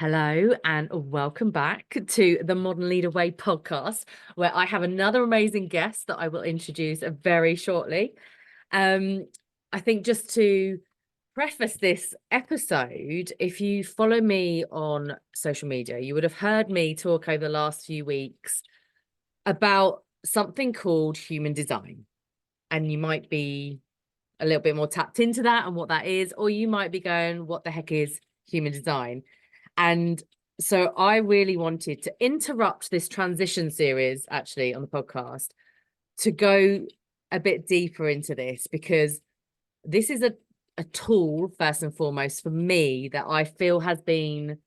Hello and welcome back to the Modern Leader Way podcast, where I have another amazing guest that I will introduce very shortly. Um, I think just to preface this episode, if you follow me on social media, you would have heard me talk over the last few weeks about something called human design. And you might be a little bit more tapped into that and what that is, or you might be going, what the heck is human design? And so I really wanted to interrupt this transition series actually on the podcast to go a bit deeper into this, because this is a tool, first and foremost, for me that I feel has been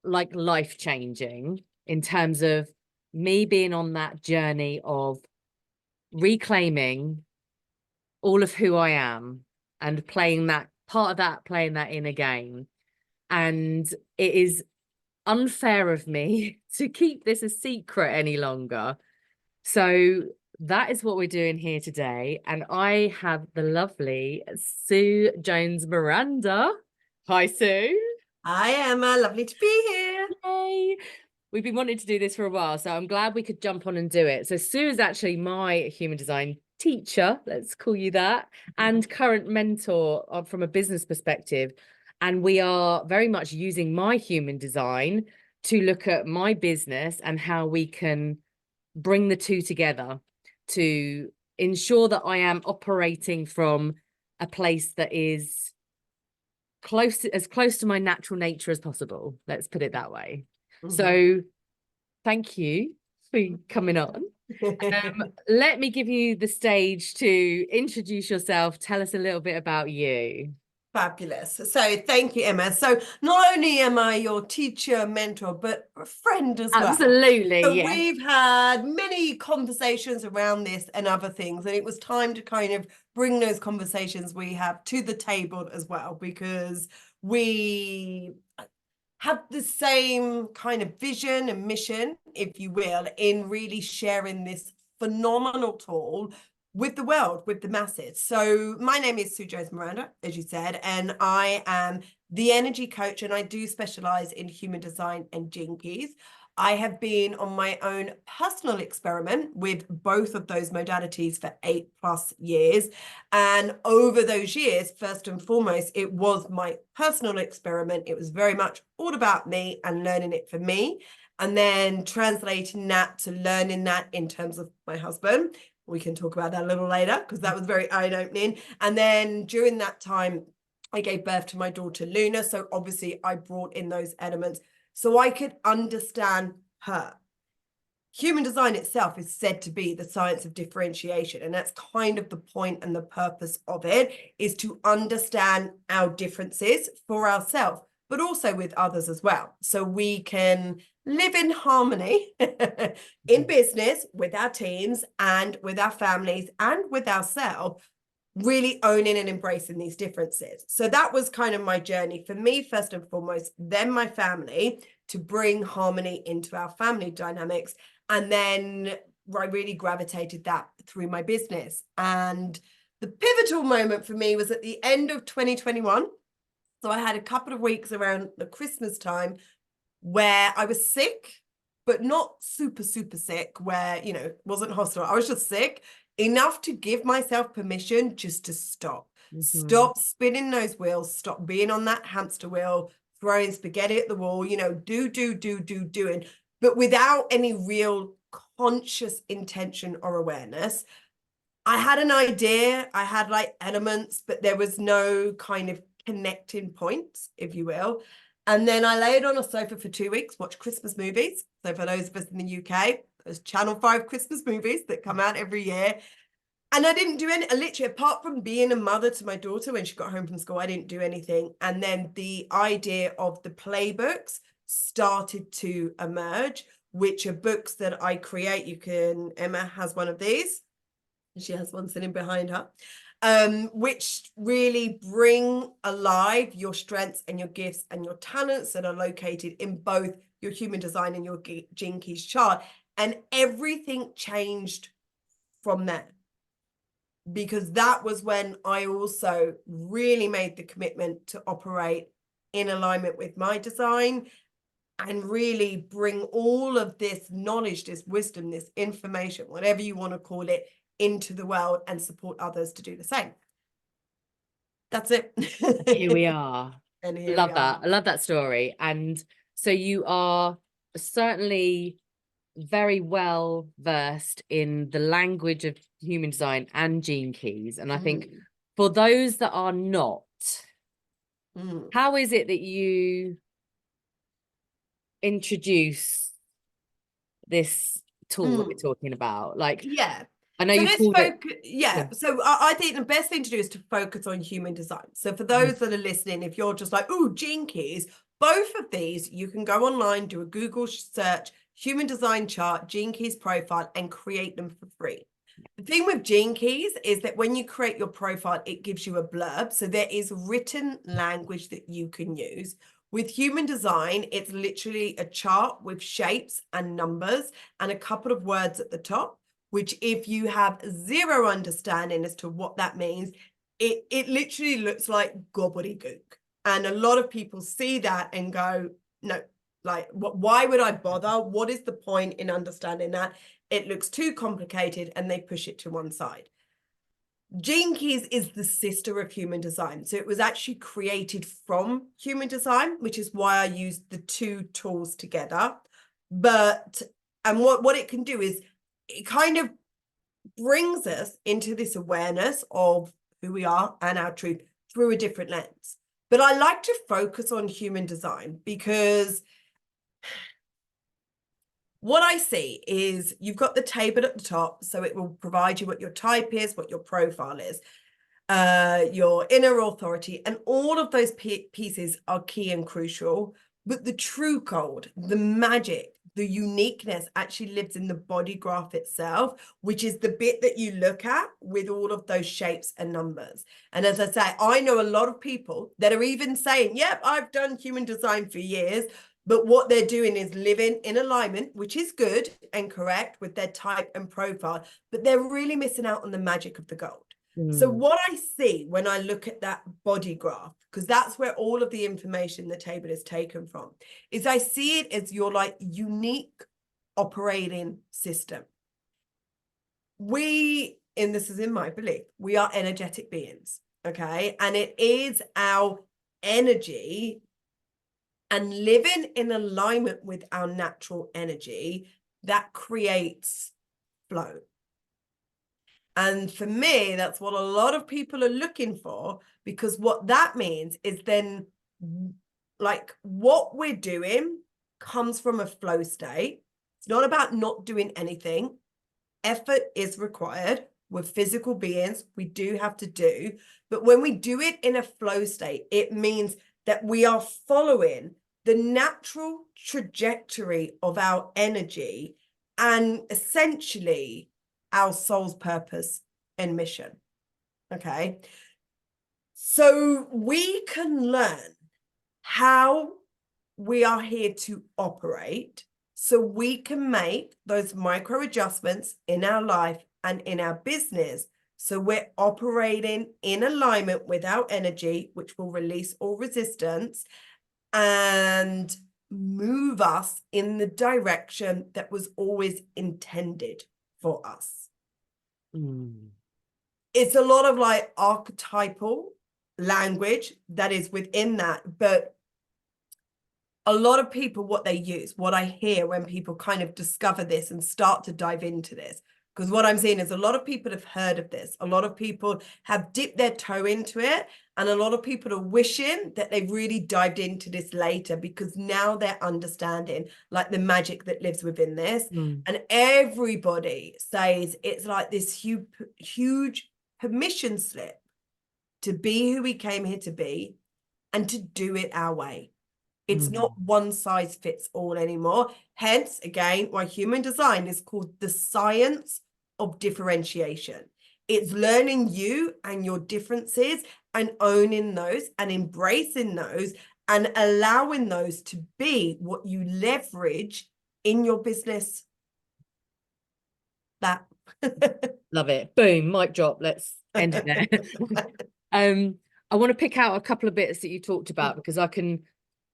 like life changing in terms of me being on that journey of reclaiming all of who I am and playing that part of that, playing that in again. And it is unfair of me to keep this a secret any longer. So that is what we're doing here today. And I have the lovely Sue Jones-Miranda. Hi, Sue. Hi, Emma. Lovely to be here. Yay. We've been wanting to do this for a while, so I'm glad we could jump on and do it. So Sue is actually my human design teacher, let's call you that, and current mentor from a business perspective. And we are very much using my human design to look at my business and how we can bring the two together to ensure that I am operating from a place that is as close to my natural nature as possible. Let's put it that way. So thank you for coming on. Let me give you the stage to introduce yourself. Tell us a little bit about you. Fabulous. So thank you, Emma. So not only am I your teacher, mentor, but a friend as well. Absolutely, So yeah. we've had many conversations around this and other things, and it was time to kind of bring those conversations we have to the table as well, because we have the same kind of vision and mission, if you will, in really sharing this phenomenal tool with the world, with the masses. So my name is Sue Jones-Miranda, as you said, and I am the energy coach, and I do specialize in human design and gene keys. I have been on my own personal experiment with both of those modalities for 8+ years. And over those years, first and foremost, it was my personal experiment. It was very much all about me and learning it for me. And then translating that to learning that in terms of my husband. We can talk about that a little later, because that was very eye-opening. And then during that time, I gave birth to my daughter, Luna. So obviously I brought in those elements so I could understand her. Human design itself is said to be the science of differentiation, and that's kind of the point and the purpose of it, is to understand our differences for ourselves, but also with others as well, so we can live in harmony in business, with our teams and with our families and with ourselves, really owning and embracing these differences. So that was kind of my journey for me, first and foremost, then my family, to bring harmony into our family dynamics. And then I really gravitated that through my business. And the pivotal moment for me was at the end of 2021. So I had a couple of weeks around the Christmas time where I was sick, but not super, super sick, where, wasn't hospital. I was just sick enough to give myself permission just to stop. Stop spinning those wheels, stop being on that hamster wheel, throwing spaghetti at the wall, doing, but without any real conscious intention or awareness. I had an idea, I had like elements, but there was no kind of connecting points, if you will. And then I laid on a sofa for 2 weeks, watched Christmas movies. So for those of us in the UK, there's Channel 5 Christmas movies that come out every year. And I didn't do any, literally, apart from being a mother to my daughter when she got home from school, I didn't do anything. And then the idea of the playbooks started to emerge, which are books that I create. Emma has one of these. She has one sitting behind her, which really bring alive your strengths and your gifts and your talents that are located in both your human design and your gene keys chart. And everything changed from there, because that was when I also really made the commitment to operate in alignment with my design, and really bring all of this knowledge, this wisdom, this information, whatever you want to call it, into the world and support others to do the same. That's it. Here we are. And here we Love that. are. I love that story. And so you are certainly very well versed in the language of human design and gene keys. And I think for those that are not, how is it that you introduce this tool that we're talking about? Like, yeah. I know So you let's called it. focus. Yeah. So I think the best thing to do is to focus on human design. So for those that are listening, if you're just like, oh, gene keys, both of these, you can go online, do a Google search, human design chart, gene keys profile, and create them for free. The thing with gene keys is that when you create your profile, it gives you a blurb. So there is written language that you can use. With human design, it's literally a chart with shapes and numbers and a couple of words at the top, which if you have zero understanding as to what that means, it literally looks like gobbledygook. And a lot of people see that and go, no, like, why would I bother? What is the point in understanding that? It looks too complicated, and they push it to one side. Gene Keys is the sister of human design. So it was actually created from human design, which is why I used the two tools together. And what it can do is it kind of brings us into this awareness of who we are and our truth through a different lens. But I like to focus on human design because what I see is you've got the table at the top, so it will provide you what your type is, what your profile is, your inner authority, and all of those pieces are key and crucial. But the true gold, the magic, the uniqueness actually lives in the body graph itself, which is the bit that you look at with all of those shapes and numbers. And as I say, I know a lot of people that are even saying, yep, I've done human design for years. But what they're doing is living in alignment, which is good and correct with their type and profile, but they're really missing out on the magic of the gold. So what I see when I look at that body graph, because that's where all of the information in the table is taken from, is I see it as your like unique operating system. And this is in my belief, we are energetic beings, okay? And it is our energy and living in alignment with our natural energy that creates flow. And for me, that's what a lot of people are looking for, because what that means is then like what we're doing comes from a flow state. It's not about not doing anything. Effort is required. We're physical beings. We do have to do. But when we do it in a flow state, it means that we are following the natural trajectory of our energy and essentially our soul's purpose and mission. Okay. So we can learn how we are here to operate so we can make those micro adjustments in our life and in our business. So we're operating in alignment with our energy, which will release all resistance and move us in the direction that was always intended for us. It's a lot of like archetypal language that is within that, but a lot of people, what they use, what I hear when people kind of discover this and start to dive into this, because what I'm seeing is a lot of people have heard of this. A lot of people have dipped their toe into it. And a lot of people are wishing that they really dived into this later, because now they're understanding like the magic that lives within this. And everybody says it's like this huge permission slip to be who we came here to be and to do it our way. It's not one size fits all anymore. Hence, again, why human design is called the science of differentiation. It's learning you and your differences and owning those and embracing those and allowing those to be what you leverage in your business. That. Love it. Boom, mic drop. Let's end it there. I want to pick out a couple of bits that you talked about, because I can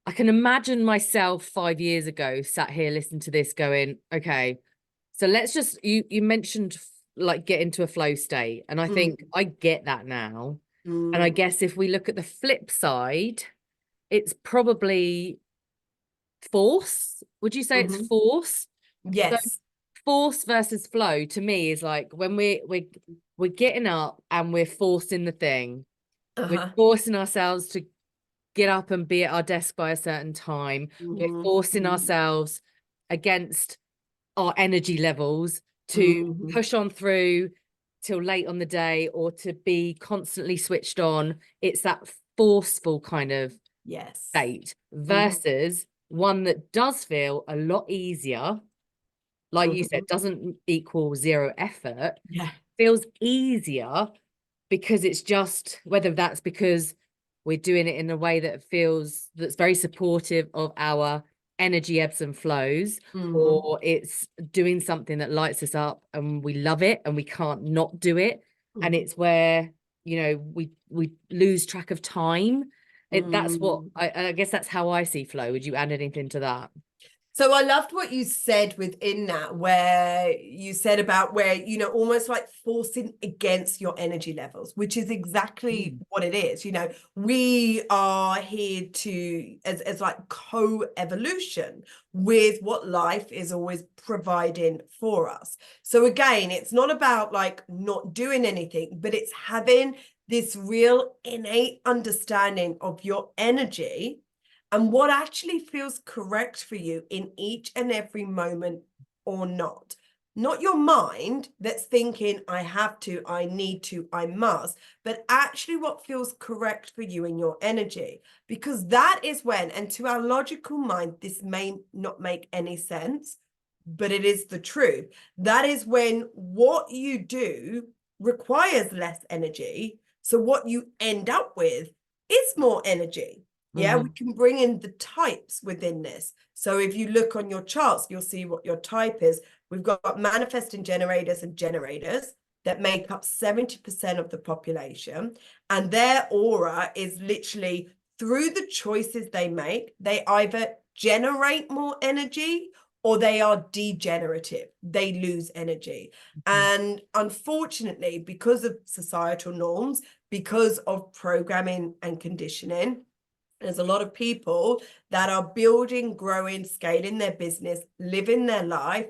imagine myself 5 years ago sat here listening to this going, okay, so let's just, you mentioned like get into a flow state. And I think I get that now. And I Mm. guess if we look at the flip side, it's probably force. Would you say it's Mhm. force? So Yes. force versus flow to me is like when we're getting up and we're forcing the thing. We're Uh-huh. forcing ourselves to get up and be at our desk by a certain time. We're Mhm. forcing ourselves against our energy levels to Mhm. push on through till late on the day, or to be constantly switched on. It's that forceful kind of Yes. state Mhm. versus one that does feel a lot easier. Like you said, Mhm. doesn't equal zero effort, Yeah. feels easier, because it's just, whether that's because we're doing it in a way that feels, that's very supportive of our energy ebbs and flows, Mhm. or it's doing something that lights us up and we love it and we can't not do it. And Mhm. it's where, we lose track of time. That's what Mm. I guess that's how I see flow. Would you add anything to that? So I loved what you said within that, where you said about where, almost like forcing against your energy levels, which is exactly Mm. what it is. We are here to, as like co-evolution with what life is always providing for us. So again, it's not about like not doing anything, but it's having this real innate understanding of your energy and what actually feels correct for you in each and every moment or not. Not your mind that's thinking, I have to, I need to, I must, but actually what feels correct for you in your energy. Because that is when, and to our logical mind, this may not make any sense, but it is the truth. That is when what you do requires less energy. So what you end up with is more energy. Yeah, we Mhm. can bring in the types within this. So if you look on your charts, you'll see what your type is. We've got manifesting generators and generators that make up 70% of the population. And their aura is literally through the choices they make, they either generate more energy or they are degenerative. They lose energy. Mhm. And unfortunately, because of societal norms, because of programming and conditioning, there's a lot of people that are building, growing, scaling their business, living their life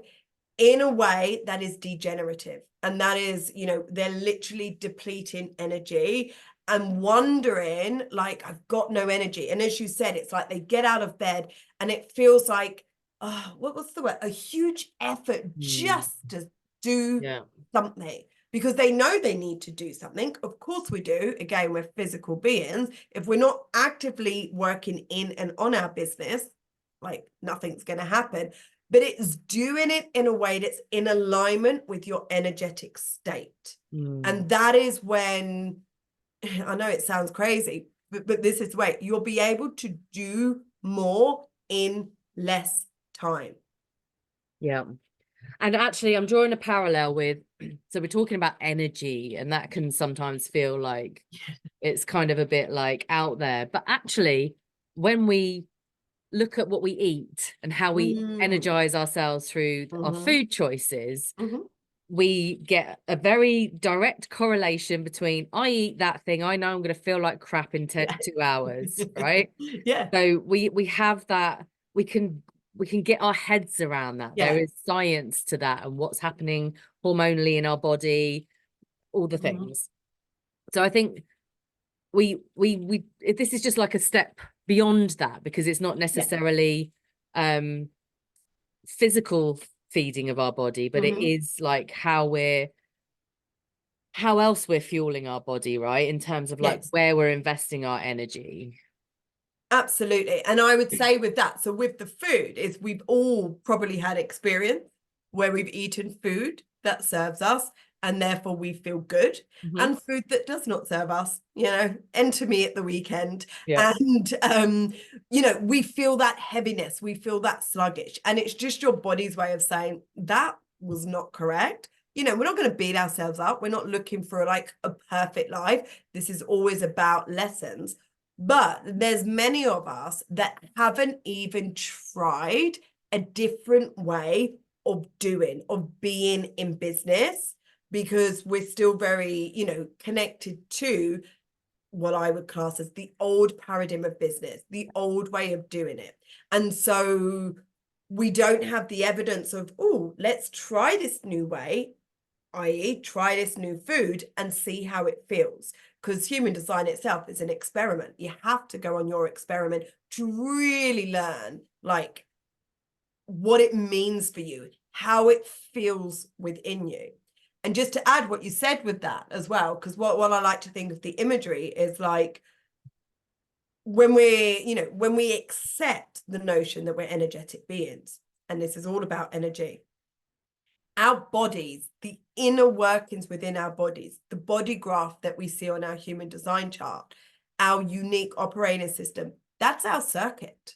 in a way that is degenerative. And that is, they're literally depleting energy and wondering, like, I've got no energy. And as you said, it's like they get out of bed and it feels like, oh, what was the word? A huge effort Mm. just to do Yeah. something because they know they need to do something. Of course we do. Again, we're physical beings. If we're not actively working in and on our business, like nothing's going to happen. But it's doing it in a way that's in alignment with your energetic state. Mm. And that is when, I know it sounds crazy, but this is the way you'll be able to do more in less time. Yeah. And actually, I'm drawing a parallel with, so we're talking about energy, and that can sometimes feel like it's kind of a bit like out there. But actually, when we look at what we eat and how we Mm. energize ourselves through our Mhm. food choices, Mhm. we get a very direct correlation between I eat that thing, I know I'm going to feel like crap in Yeah. 2 hours, right? Yeah. So we have that, we can get our heads around that. There Yeah. is science to that and what's happening hormonally in our body, all the Mhm. things. So I think this is just like a step beyond that, because it's not Yeah. necessarily physical feeding of our body, but it Mhm. is like how else we're fueling our body, right? In terms of like Yes. where we're investing our energy. Absolutely. And I would say with that, so with the food, is we've all probably had experience where we've eaten food that serves us and therefore we feel good, Mhm. and food that does not serve us, enter me at the weekend. Yeah. And we feel that heaviness, we feel that sluggish. And it's just your body's way of saying that was not correct. you know, we're not going to beat ourselves up. We're not looking for like a perfect life. This is always about lessons. But there's many of us that haven't even tried a different way of doing, of being in business, because we're still very, you know, connected to what I would class as the old paradigm of business, the old way of doing it. And so we don't have the evidence of, oh, let's try this new way, i.e., try this new food and see how it feels. Because human design itself is an experiment. You have to go on your experiment to really learn, like, what it means for you, how it feels within you. And just to add what you said with that as well, because what I like to think of the imagery is like, when we're, you know, when we accept the notion that we're energetic beings, and this is all about energy, our bodies, the inner workings within our bodies, the body graph that we see on our human design chart, our unique operating system, that's our circuit.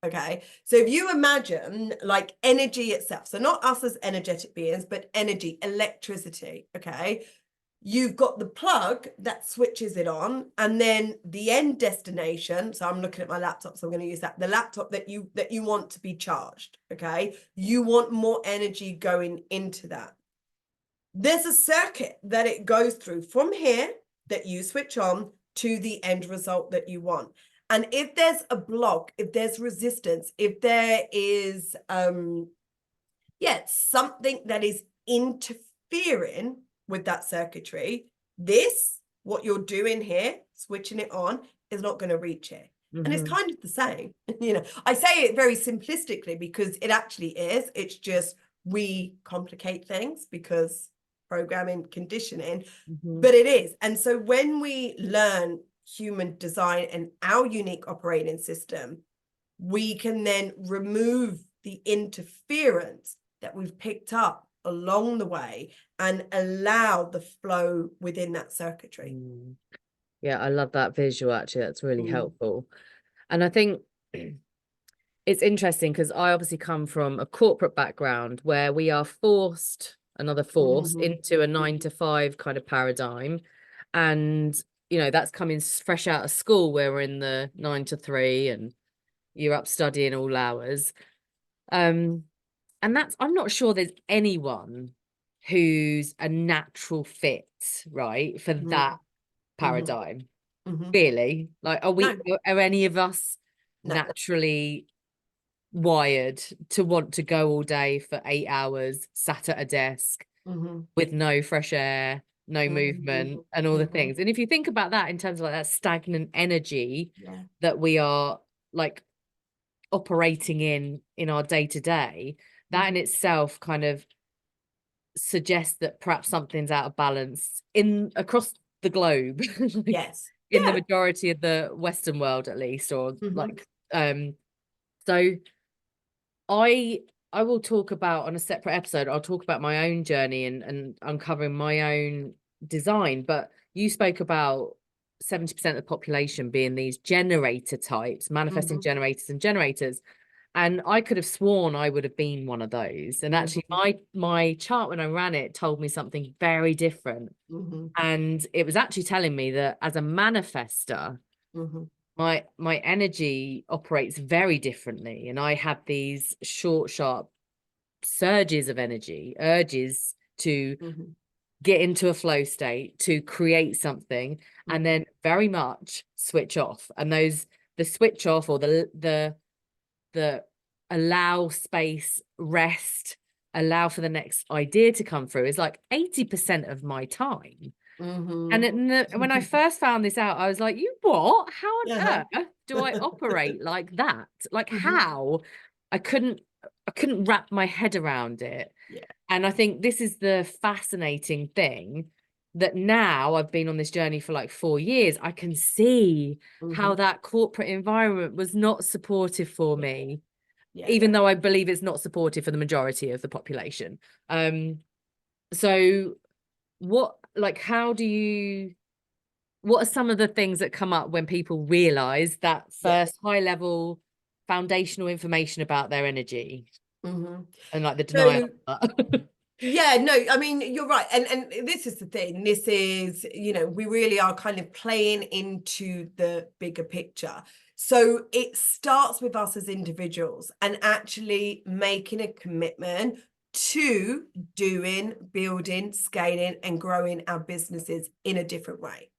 Okay, so if you imagine like energy itself, so not us as energetic beings, but energy, electricity, okay, you've got the plug that switches it on, and then the end destination, so I'm looking at my laptop, so I'm going to use that, the laptop that you want to be charged, okay, you want more energy going into that. There's a circuit that it goes through from here that you switch on to the end result that you want. And if there's a block, if there's resistance, if there is something that is interfering with that circuitry, what you're doing here, switching it on, is not going to reach it. And it's kind of the same. You know, I say it very simplistically because it actually is. It's just we complicate things because programming, conditioning, but it is. And so when we learn human design and our unique operating system, we can then remove the interference that we've picked up along the way and allow the flow within that circuitry. Yeah, I love that visual, actually. That's really helpful. And I think it's interesting because I obviously come from a corporate background where we are forced, another force, into a 9 to 5 kind of paradigm. And, you know, that's coming fresh out of school where we're in the 9 to 3 and you're up studying all hours. And that's, I'm not sure there's anyone who's a natural fit, right, for that paradigm. Really? Like, are any of us naturally wired to want to go all day for 8 hours sat at a desk with no fresh air, no movement, and all the things? And if you think about that in terms of like that stagnant energy that we are like operating in our day to day, that in itself kind of suggests that perhaps something's out of balance in across the globe. Like, yes. In the majority of the Western world, at least, or like so I will talk about, on a separate episode, I'll talk about my own journey and uncovering my own design. But you spoke about 70% of the population being these generator types, manifesting generators and generators. And I could have sworn I would have been one of those. And actually my chart, when I ran it, told me something very different. And it was actually telling me that as a manifester, my energy operates very differently, and I have these short, sharp surges of energy, urges to get into a flow state, to create something, and then very much switch off. And the switch off, or the allow space, rest, allow for the next idea to come through, is like 80% of my time. And when I first found this out, I was like, you what? How on earth do I operate like that? Like how? I couldn't wrap my head around it. And I think this is the fascinating thing, that now I've been on this journey for like 4 years, I can see how that corporate environment was not supportive for me, even though I believe it's not supportive for the majority of the population. So what are some of the things that come up when people realize that first high level foundational information about their energy, and like the denial of that? Yeah, no, I mean, you're right. And this is the thing. This is, we really are kind of playing into the bigger picture. So it starts with us as individuals and actually making a commitment to doing, building, scaling, and growing our businesses in a different way.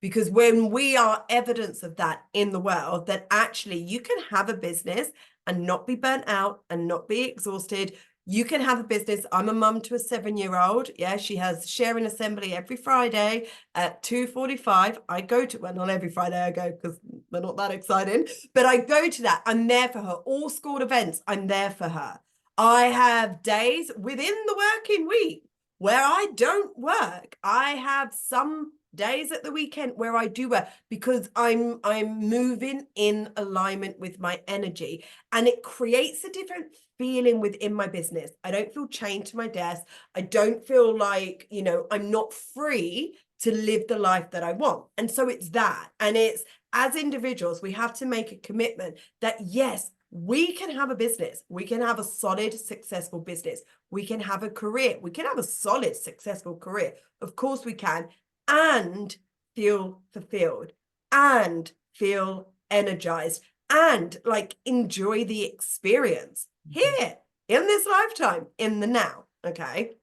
Because when we are evidence of that in the world, that actually you can have a business and not be burnt out and not be exhausted. You can have a business. I'm a mum to a 7-year-old. Yeah, she has sharing assembly every Friday at 2:45. I go to, well, not every Friday I go because they're not that exciting, but I go to that. I'm there for her. All school events, I'm there for her. I have days within the working week where I don't work. I have some days at the weekend where I do work because I'm moving in alignment with my energy, and it creates a different feeling within my business. I don't feel chained to my desk. I don't feel like, I'm not free to live the life that I want. And so it's that. And it's, as individuals, we have to make a commitment that yes, we can have a business. We can have a solid, successful business. We can have a career. We can have a solid, successful career. Of course we can. And feel fulfilled and feel energized and like enjoy the experience here in this lifetime, in the now. Okay.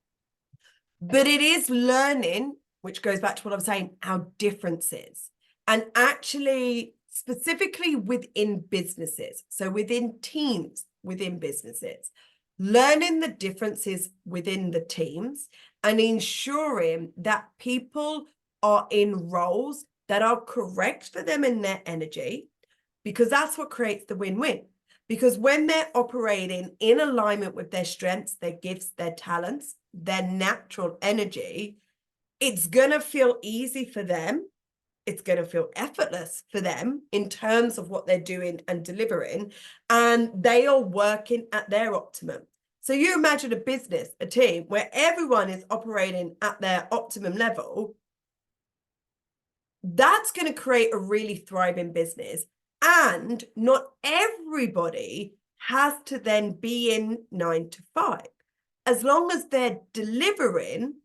But it is learning, which goes back to what I'm saying, our differences, and actually specifically within businesses. So within teams, within businesses, learning the differences within the teams and ensuring that people are in roles that are correct for them in their energy, because that's what creates the win-win. Because when they're operating in alignment with their strengths, their gifts, their talents, their natural energy, it's going to feel easy for them. It's going to feel effortless for them in terms of what they're doing and delivering. And they are working at their optimum. So you imagine a business, a team where everyone is operating at their optimum level. That's going to create a really thriving business. And not everybody has to then be in 9 to 5. As long as they're delivering,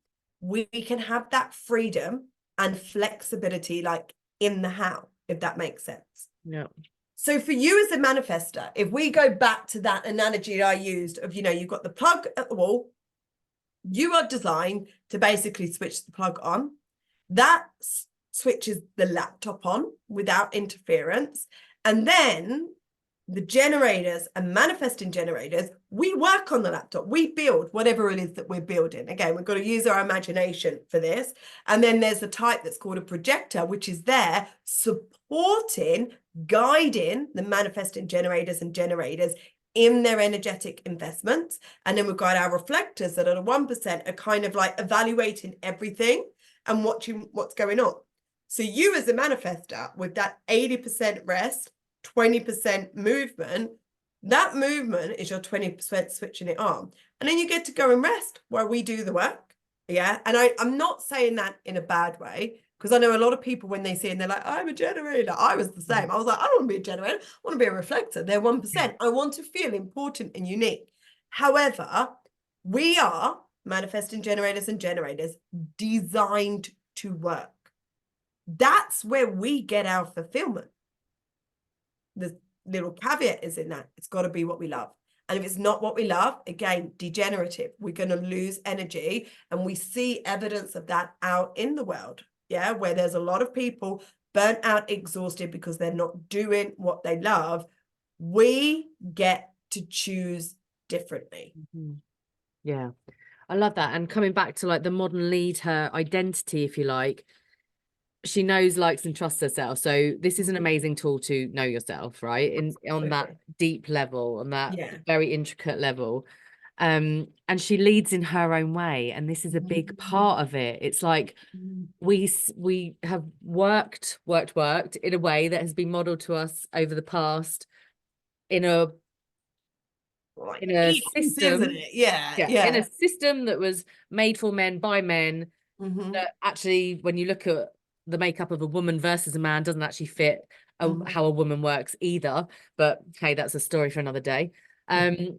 we can have that freedom and flexibility, like in the how, if that makes sense. Yeah. So for you as a manifester, if we go back to that analogy I used of, you've got the plug at the wall, you are designed to basically switch the plug on. That switches the laptop on without interference. And then the generators and manifesting generators, we work on the laptop. We build whatever it is that we're building. Again, we've got to use our imagination for this. And then there's a type that's called a projector, which is there supporting, guiding the manifesting generators and generators in their energetic investments. And then we've got our reflectors that are the 1% are kind of like evaluating everything and watching what's going on. So you as a manifester with that 80% rest, 20% movement, that movement is your 20% switching it on. And then you get to go and rest while we do the work. Yeah. And I'm not saying that in a bad way, because I know a lot of people when they see it, and they're like, I'm a generator. I was the same. I was like, I don't want to be a generator. I want to be a reflector. They're 1%. I want to feel important and unique. However, we are manifesting generators and generators designed to work. That's where we get our fulfillment. The little caveat is in that it's got to be what we love. And if it's not what we love, again, degenerative, we're going to lose energy. And we see evidence of that out in the world. Yeah, where there's a lot of people burnt out, exhausted because they're not doing what they love. We get to choose differently. Mm-hmm. Yeah, I love that. And coming back to like the modern lead, her identity, if you like, she knows, likes, and trusts herself. So this is an amazing tool to know yourself, right? On that deep level, on that very intricate level. And she leads in her own way, and this is a big part of it. It's like we have worked in a way that has been modeled to us over the past in a system, isn't it? Yeah. in a system that was made for men by men. That actually, when you look at the makeup of a woman versus a man, doesn't actually fit how a woman works either. But hey, that's a story for another day. And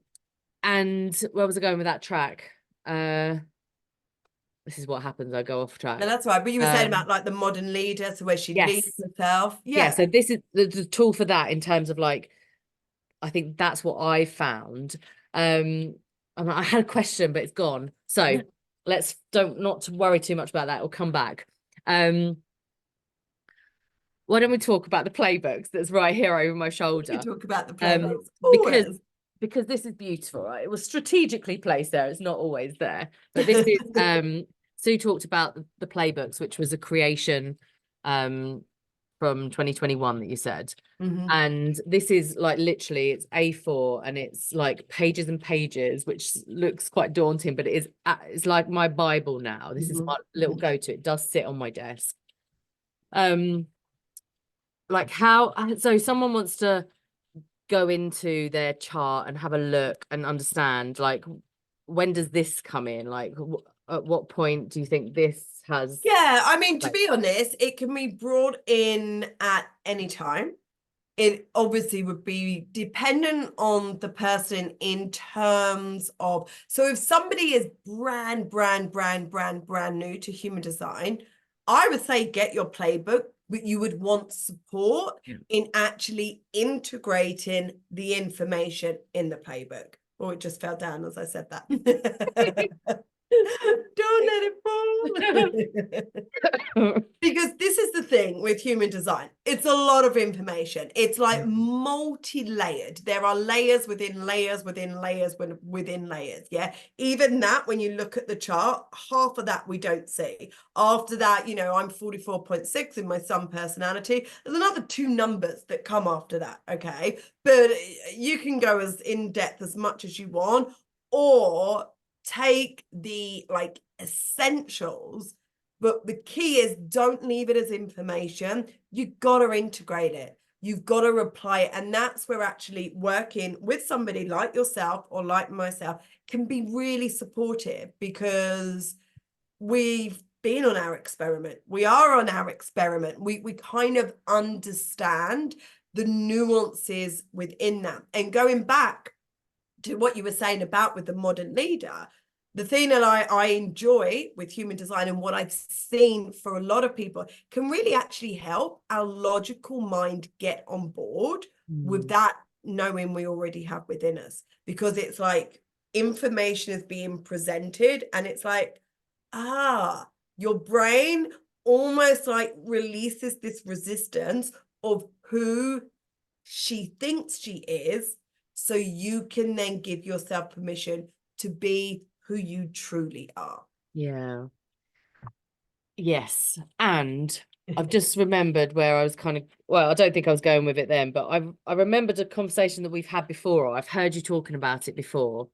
where was I going with that track? this is what happens, I go off No, track. that's right. But you were saying about Um, like the modern leader, so where she leads yes. herself. Yeah, Yeah. so this is the tool for that in terms of like, I think that's what I found. And I had a question, but it's gone. So let's don't not to worry too much about that. It'll come back. Um, why don't we talk about the playbooks that's right here over my We could shoulder? talk about the Um, playbooks because always. because this is beautiful, right? It was strategically placed there. It's not always there, but this is Sue talked about the playbooks, which was a creation from 2021 that you said. Mhm. And this is like literally it's A4 and it's like pages and pages, which looks quite daunting, but it's like my Bible now. This is Mhm. my little Mhm. go-to. It does sit on my desk. Um, like how so someone wants to go into their chart and have a look and understand like when does this come in? Like at what point do you think this has Yeah, I mean, to like be honest, it can be brought in at any time. It obviously would be dependent on the person in terms of, so if somebody is brand new to human design, I would say get your playbook, but you would want support in actually integrating the information in the playbook. Oh, it just fell down as I said that. Don't let it fall. Because this is the thing with human design. It's a lot of information. It's like multi-layered. There are layers within layers within layers within layers. Yeah. Even that, when you look at the chart, half of that we don't see. After that, you know, I'm 44.6 in my sun personality. There's another 2 numbers that come after that. Okay. But you can go as in depth as much as you want, or take the like essentials, but the key is don't leave it as information. You've got to integrate it. You've got to reply it. And that's where actually working with somebody like yourself or like myself can be really supportive, because we've been on our experiment. We are on our experiment. We kind of understand the nuances within that. And going back to what you were saying about with the modern leader, the thing that I enjoy with human design and what I've seen for a lot of people can really actually help our logical mind get on board with that knowing we already have within us, because it's like information is being presented and it's like, your brain almost like releases this resistance of who she thinks she is, so you can then give yourself permission to be who you truly are. Yeah. Yes. And I've just remembered where I was kind of, well, I don't think I was going with it then, but I remembered a conversation that we've had before, or I've heard you talking about it before.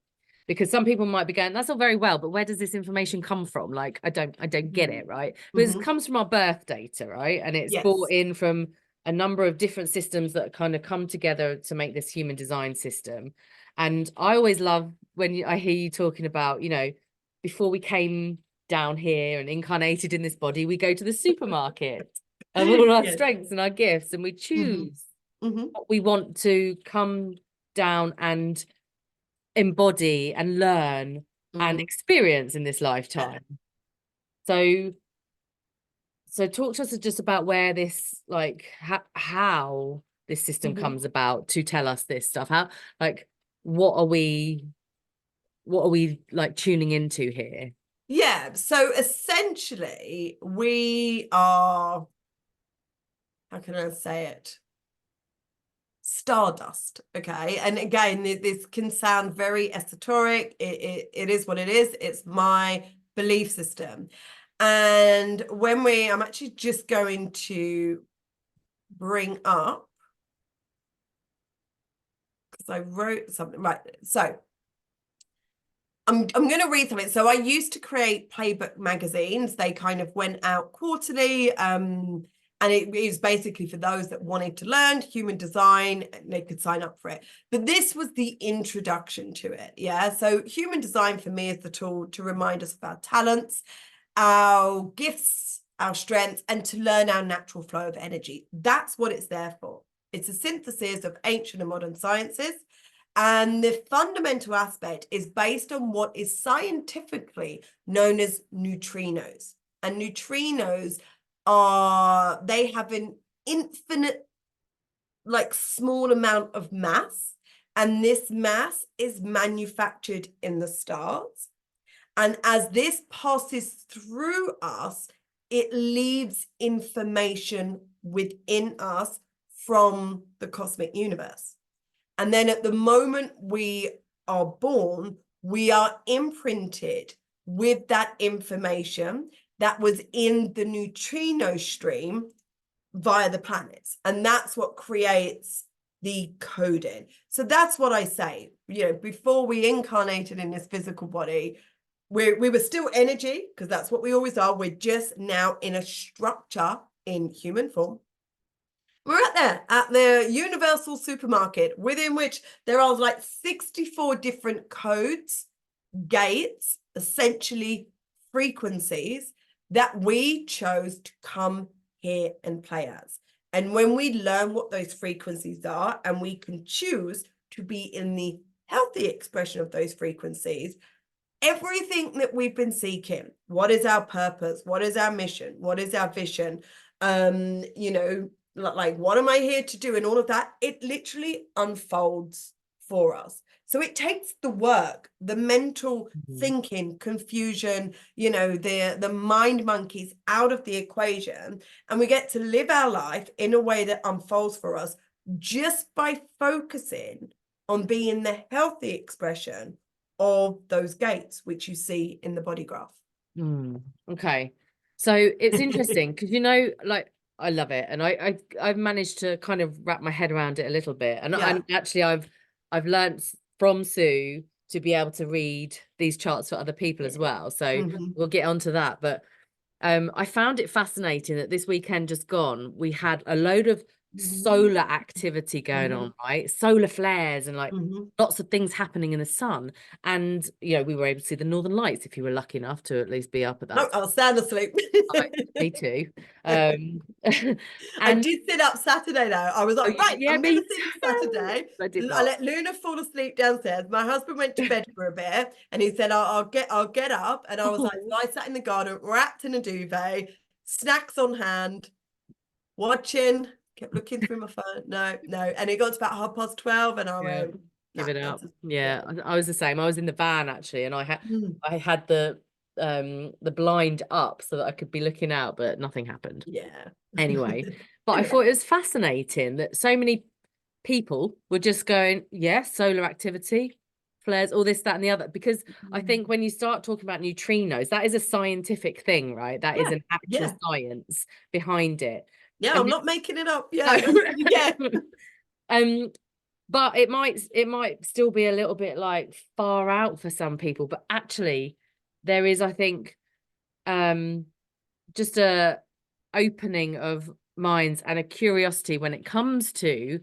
Because some people might be going, that's all very well, but where does this information come from? Like, I don't get it, right? Because it comes from our birth data, right? And it's brought Yes. in from a number of different systems that kind of come together to make this human design system. And I always love when I hear you talking about, you know, before we came down here and incarnated in this body, we go to the supermarket of all our Yes. strengths and our gifts, and we choose Mhm. what we want to come down and embody and learn and Mhm. experience in this Yeah. lifetime. So, so talk to us just about where this, like, how this system Mhm. comes about to tell us this stuff. How, like, what are we like tuning into here? Yeah. So essentially, we are, how can I say it? Stardust. Okay. And again, this can sound very esoteric. It is what it is. It's my belief system. And I'm actually just going to bring up, because I wrote something, right. So I'm going to read something. So I used to create playbook magazines. They kind of went out quarterly. And it was basically for those that wanted to learn human design, they could sign up for it. But this was the introduction to it. Yeah. So human design for me is the tool to remind us of our talents, our gifts, our strengths, and to learn our natural flow of energy. That's what it's there for. It's a synthesis of ancient and modern sciences. And the fundamental aspect is based on what is scientifically known as neutrinos. And neutrinos they have an infinite, like, small amount of mass. And this mass is manufactured in the stars. And as this passes through us, it leaves information within us from the cosmic universe. And then at the moment we are born, we are imprinted with that information that was in the neutrino stream via the planets. And that's what creates the coding. So that's what I say, before we incarnated in this physical body, we were still energy, because that's what we always are. We're just now in a structure in human form. We're at the universal supermarket, within which there are like 64 different codes, gates, essentially frequencies that we chose to come here and play as. And when we learn what those frequencies are, and we can choose to be in the healthy expression of those frequencies, everything that we've been seeking, what is our purpose, what is our mission, what is our vision, like, what am I here to do, and all of that, it literally unfolds for us. So it takes the work, the mental thinking, confusion, the mind monkeys out of the equation, and we get to live our life in a way that unfolds for us just by focusing on being the healthy expression of those gates, which you see in the body graph. Okay. So it's interesting because, like, I love it. And I've managed to kind of wrap my head around it a little bit. And, Yeah. and actually I've learned from Sue to be able to read these charts for other people as well. So we'll get onto that. But I found it fascinating that this weekend just gone, we had a load of solar activity going on, right? Solar flares and like lots of things happening in the sun. And, we were able to see the Northern Lights if you were lucky enough to at least be up at that. No, I'll stand asleep. Me too. I did sit up Saturday though. I was like, right, I'm going to sit up Saturday. I let Luna fall asleep downstairs. My husband went to bed for a bit, and he said, I'll get up. And I was like, so I sat in the garden, wrapped in a duvet, snacks on hand, watching, kept looking through my phone. No. And it got to about 12:30, and I went, give it up. Yeah, I was the same. I was in the van actually, and I had the blind up so that I could be looking out, but nothing happened. Yeah. Anyway, but I thought it was fascinating that so many people were just going, solar activity, flares, all this, that, and the other. Because I think when you start talking about neutrinos, that is a scientific thing, right? That is an actual science behind it. Yeah, and I'm not making it up. Yeah. But it might still be a little bit like far out for some people. But actually, there is, I think, just a opening of minds and a curiosity when it comes to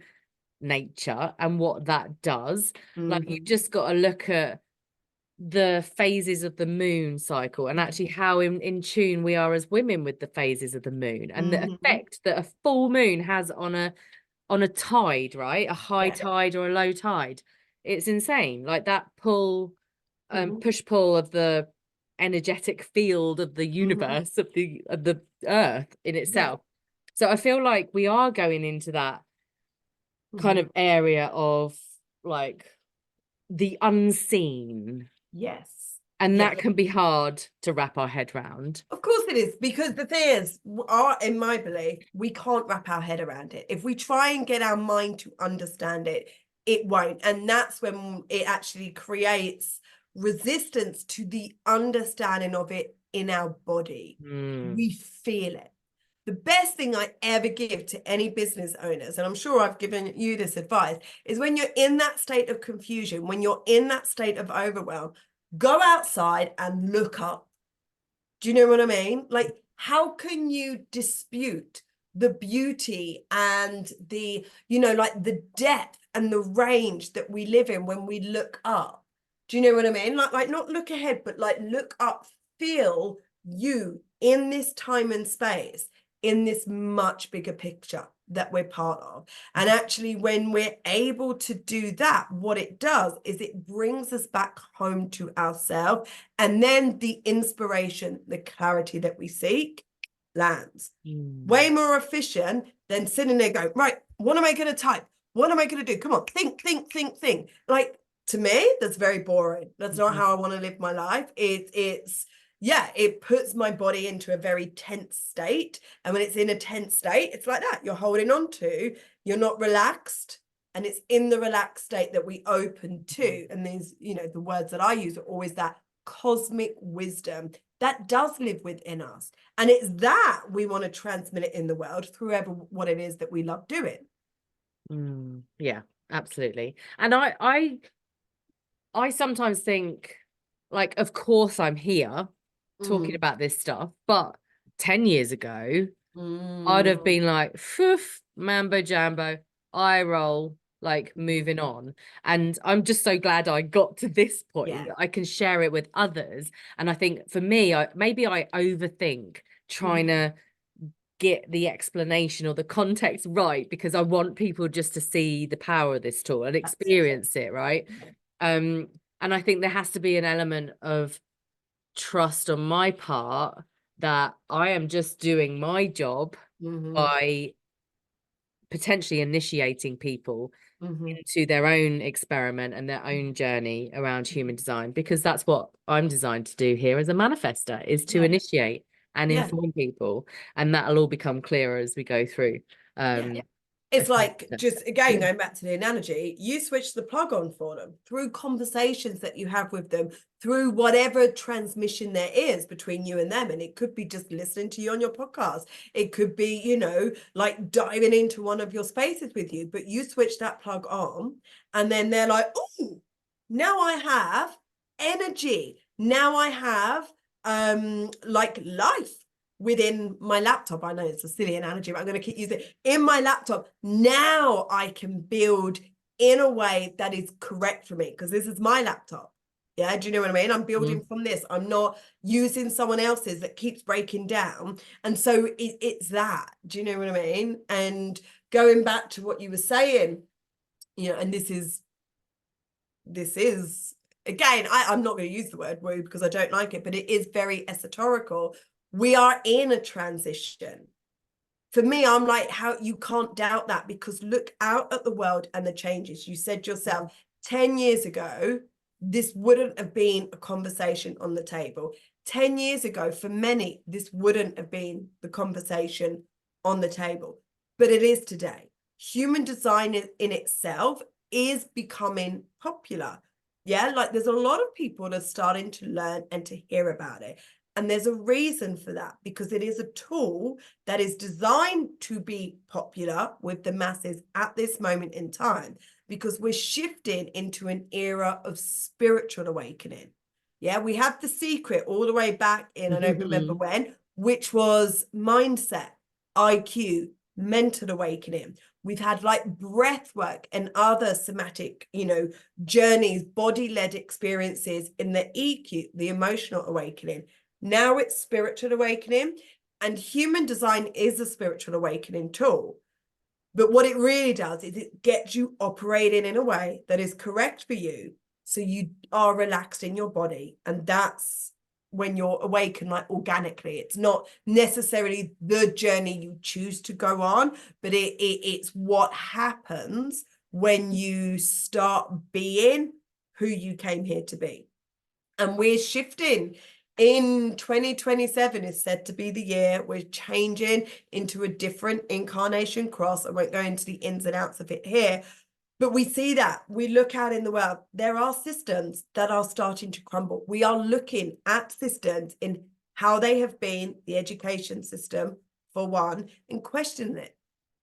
nature and what that does. Like, you've just got to look at the phases of the moon cycle and actually how in tune we are as women with the phases of the moon and the effect that a full moon has on a tide, right? A high tide or a low tide. It's insane. Like that push-pull of the energetic field of the universe, of the earth in itself. So I feel like we are going into that kind of area of like the unseen. Yes. And that can be hard to wrap our head around. Of course it is, because the thing is, in my belief, we can't wrap our head around it. If we try and get our mind to understand it, it won't. And that's when it actually creates resistance to the understanding of it in our body. We feel it. The best thing I ever give to any business owners, and I'm sure I've given you this advice, is when you're in that state of confusion, when you're in that state of overwhelm, go outside and look up. Do you know what I mean? Like, how can you dispute the beauty and the, like the depth and the range that we live in when we look up? Do you know what I mean? Like not look ahead, but like look up, feel you in this time and space, in this much bigger picture. that we're part of. And actually, when we're able to do that, what it does is it brings us back home to ourselves. And then the inspiration, the clarity that we seek lands. Way more efficient than sitting there going, right, what am I going to type? What am I going to do? Come on, think. Like, to me, that's very boring. That's not how I want to live my life. It puts my body into a very tense state. And when it's in a tense state, it's like that. You're holding on to, you're not relaxed. And it's in the relaxed state that we open to. And these, the words that I use are always that cosmic wisdom that does live within us. And it's that we want to transmit it in the world through what it is that we love doing. Yeah, absolutely. And I sometimes think, like, of course I'm here talking about this stuff, but 10 years ago, I'd have been like, mambo jambo, eye roll, like moving on. And I'm just so glad I got to this point that I can share it with others. And I think for me, maybe I overthink trying to get the explanation or the context right, because I want people just to see the power of this tool and experience it, right? And I think there has to be an element of trust on my part that I am just doing my job by potentially initiating people into their own experiment and their own journey around human design, because that's what I'm designed to do here as a manifester, is to initiate and inform people, and that'll all become clearer as we go through. It's like, just again, going back to the analogy, you switch the plug on for them through conversations that you have with them, through whatever transmission there is between you and them. And it could be just listening to you on your podcast. It could be, like diving into one of your spaces with you, but you switch that plug on and then they're like, oh, now I have energy. Now I have like life within my laptop. I know it's a silly analogy, but I'm going to keep using it. In my laptop, now I can build in a way that is correct for me, because this is my laptop. Yeah, do you know what I mean? I'm building from this. I'm not using someone else's that keeps breaking down. And so it's that. Do you know what I mean? And going back to what you were saying, and this is again, I'm not going to use the word woo because I don't like it, but it is very esoterical. We are in a transition. For me, I'm like, how you can't doubt that, because look out at the world and the changes. You said yourself, 10 years ago, this wouldn't have been a conversation on the table. 10 years ago, for many, this wouldn't have been the conversation on the table, but it is today. Human design in itself is becoming popular. Yeah, like there's a lot of people that are starting to learn and to hear about it. And there's a reason for that, because it is a tool that is designed to be popular with the masses at this moment in time, because we're shifting into an era of spiritual awakening. Yeah, we have The Secret all the way back in, I don't remember when, which was mindset, IQ, mental awakening. We've had like breath work and other somatic, journeys, body-led experiences in the EQ, the emotional awakening. Now it's spiritual awakening, and human design is a spiritual awakening tool. But what it really does is it gets you operating in a way that is correct for you, so you are relaxed in your body. And that's when you're awakened, like organically. It's not necessarily the journey you choose to go on, but it's what happens when you start being who you came here to be. And we're shifting. In 2027 is said to be the year we're changing into a different incarnation cross. I won't go into the ins and outs of it here, but we see that. We look out in the world. There are systems that are starting to crumble. We are looking at systems in how they have been, the education system, for one, and questioning it,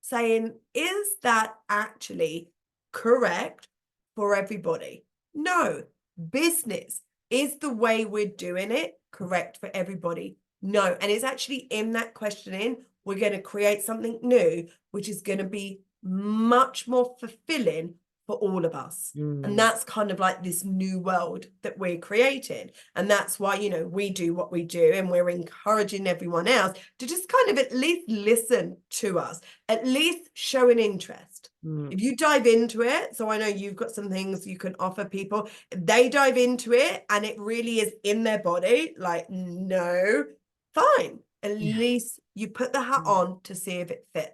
saying, is that actually correct for everybody? No. Business, is the way we're doing it correct for everybody? No. And it's actually in that questioning, we're going to create something new, which is going to be much more fulfilling for all of us. And Mm. that's kind of like this new world that we're creating. And that's why, you know, we do what we do, and we're encouraging everyone else to just kind of at least listen to us, at least show an interest. If you dive into it, so I know you've got some things you can offer people, if they dive into it and it really is in their body, like, no, fine. At least you put the hat on to see if it fits.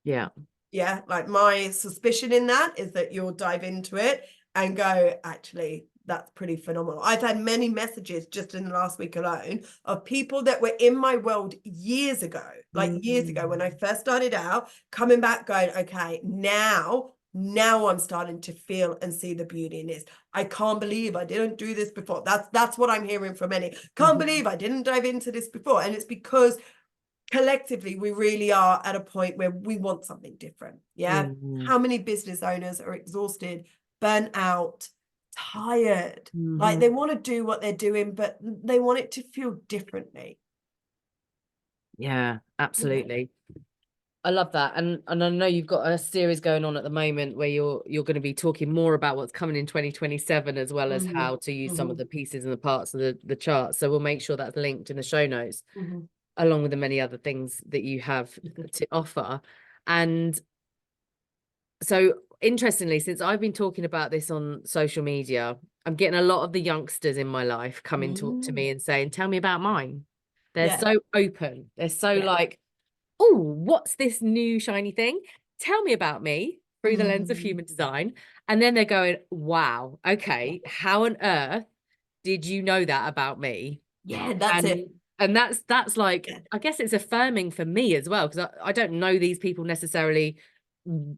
Yeah. Yeah, like my suspicion in that is that you'll dive into it and go, actually, that's pretty phenomenal. I've had many messages just in the last week alone of people that were in my world years ago, like years ago when I first started out, coming back going, okay, now I'm starting to feel and see the beauty in this. I can't believe I didn't do this before. That's what I'm hearing from many. Can't believe I didn't dive into this before. And it's because collectively we really are at a point where we want something different. Yeah. How many business owners are exhausted, burnt out, tired? Like they want to do what they're doing, but they want it to feel differently. Yeah, absolutely. I love that. And I know you've got a series going on at the moment where you're going to be talking more about what's coming in 2027, as well as how to use some of the pieces and the parts of the chart. So we'll make sure that's linked in the show notes, along with the many other things that you have to offer. And so interestingly, since I've been talking about this on social media, I'm getting a lot of the youngsters in my life coming to me and saying, tell me about mine. They're so open. They're so like, oh, what's this new shiny thing? Tell me about me through the lens of human design. And then they're going, wow, okay, how on earth did you know that about me? Yeah, that's it. And that's like, I guess it's affirming for me as well, because I don't know these people necessarily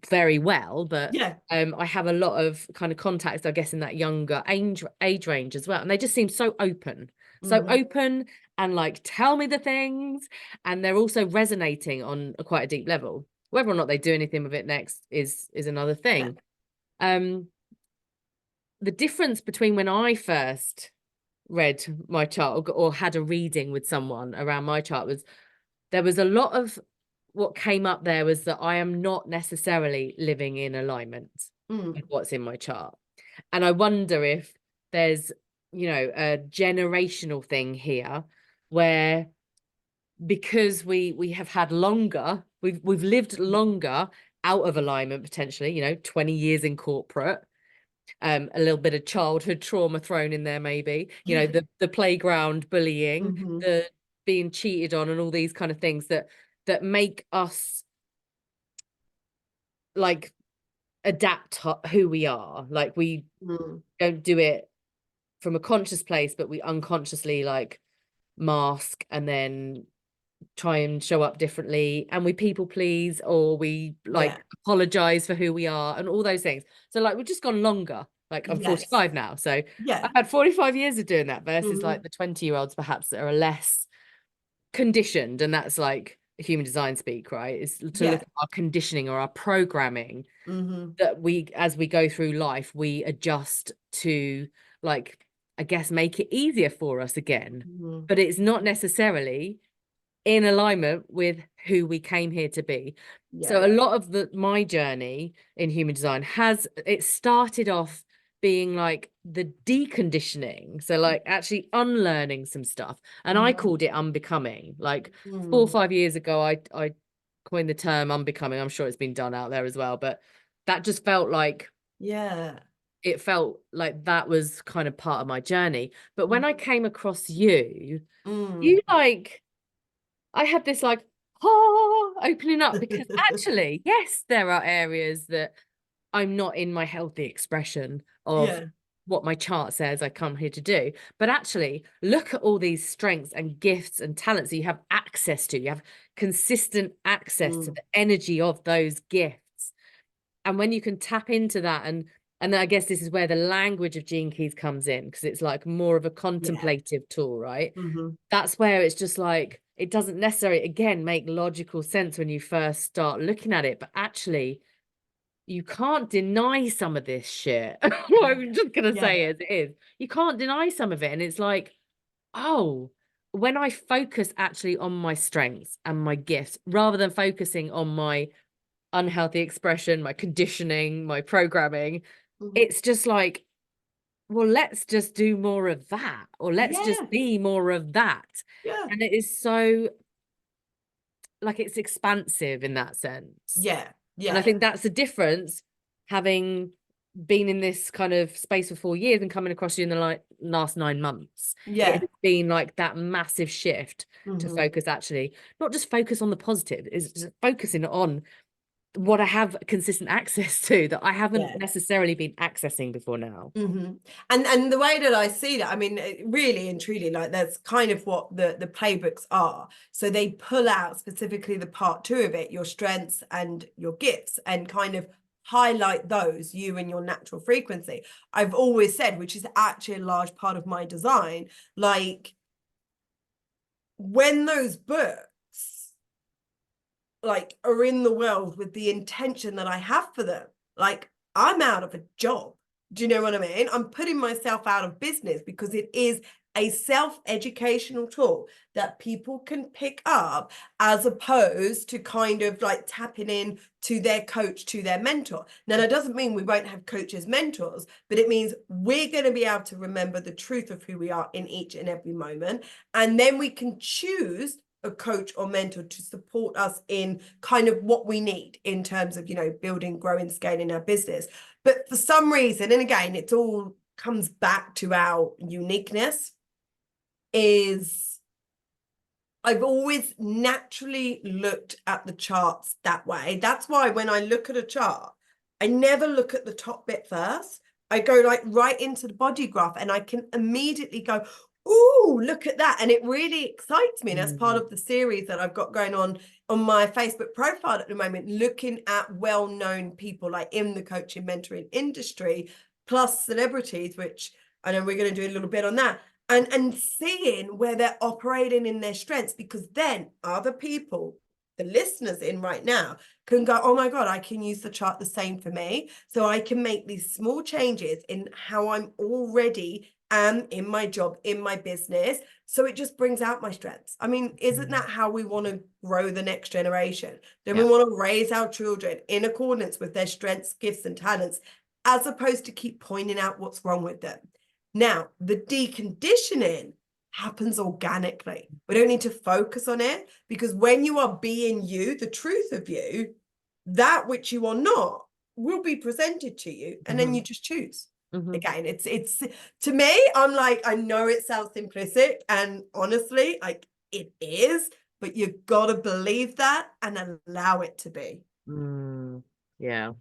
very well, but I have a lot of kind of contacts, I guess, in that younger age range as well. And they just seem so open. So open and like, tell me the things. And they're also resonating on quite a deep level. Whether or not they do anything with it next is another thing. The difference between when I first read my chart or had a reading with someone around my chart was there was a lot of what came up there was that I am not necessarily living in alignment with what's in my chart. And I wonder if there's, you know, a generational thing here where because we have had longer, we've lived longer out of alignment, potentially, you know, 20 years in corporate, a little bit of childhood trauma thrown in there, maybe, you know, the playground bullying, the being cheated on, and all these kind of things that make us like adapt who we are. Like we don't do it from a conscious place, but we unconsciously like mask and then try and show up differently, and we people please, or we like apologize for who we are and all those things. So like we've just gone longer. Like I'm 45 now, so I've had 45 years of doing that versus like the 20-year-olds perhaps that are less conditioned. And that's like human design speak, right? Is to look at our conditioning or our programming that we, as we go through life, we adjust to, like, I guess, make it easier for us again. But it's not necessarily in alignment with who we came here to be. So a lot of my journey in human design it started off being like the deconditioning, so like actually unlearning some stuff, and I called it unbecoming. Like 4 or 5 years ago, I coined the term unbecoming. I'm sure it's been done out there as well, but that just felt like it felt like that was kind of part of my journey. But when I came across you like, I had this like opening up, because actually, yes, there are areas that I'm not in my healthy expression of what my chart says I come here to do. But actually, look at all these strengths and gifts and talents that you have access to. You have consistent access to the energy of those gifts. And when you can tap into that, and I guess this is where the language of Gene Keys comes in, because it's like more of a contemplative tool, right? That's where it's just like, it doesn't necessarily, again, make logical sense when you first start looking at it, but actually you can't deny some of this shit. I'm just gonna say it as it is. You can't deny some of it. And it's like, oh, when I focus actually on my strengths and my gifts, rather than focusing on my unhealthy expression, my conditioning, my programming. Mhm. It's just like, well, let's just do more of that, or let's just Yeah, be more of that. yeah, And it is so like it's expansive in that sense. yeah, And I yeah, think that's the difference, having been in this kind of space for 4 years and coming across you in the like last 9 months. It yeah. has been like that massive shift to Hmm. focus, actually, not just focus on the positive, is just focusing on what I have consistent access to that I haven't Yeah. necessarily been accessing before now. Hmm. And the way that I see that, I mean, really and truly, like that's kind of what the playbooks are. So they pull out specifically the part two of it, your strengths and your gifts, and kind of highlight those, you and your natural frequency. I've always said, which is actually a large part of my design, like when those books like are in the world with the intention that I have for them, like I'm out of a job. Do you know what I mean? I'm putting myself out of business because it is a self-educational tool that people can pick up, as opposed to kind of like tapping in to their coach, to their mentor. Now, that doesn't mean we won't have coaches, mentors, but it means we're going to be able to remember the truth of who we are in each and every moment. And then we can choose a coach or mentor to support us in kind of what we need in terms of, you know, building, growing, scaling our business. But for some reason, and again, it all comes back to our uniqueness, is I've always naturally looked at the charts that way. That's why when I look at a chart, I never look at the top bit first. I go like right into the body graph and I can immediately go, ooh, look at that. And it really excites me. And that's part Mm. of the series that I've got going on my Facebook profile at the moment, looking at well-known people like in the coaching, mentoring industry, plus celebrities, which I know we're going to do a little bit on that, and seeing where they're operating in their strengths, because then other people, the listeners in right now, can go, oh my God, I can use the chart the same for me. So I can make these small changes in how I'm already am in my job, in my business. So it just brings out my strengths. I mean, isn't that how we want to grow the next generation? Then we Yeah. want to raise our children in accordance with their strengths, gifts, and talents, as opposed to keep pointing out what's wrong with them. Now, the deconditioning happens organically. We don't need to focus on it, because when you are being you, the truth of you, that which you are not will be presented to you, and then you just choose. Again, it's to me, I'm like, I know it sounds simplistic, and honestly, like it is, but you've got to believe that and allow it to be. Yeah.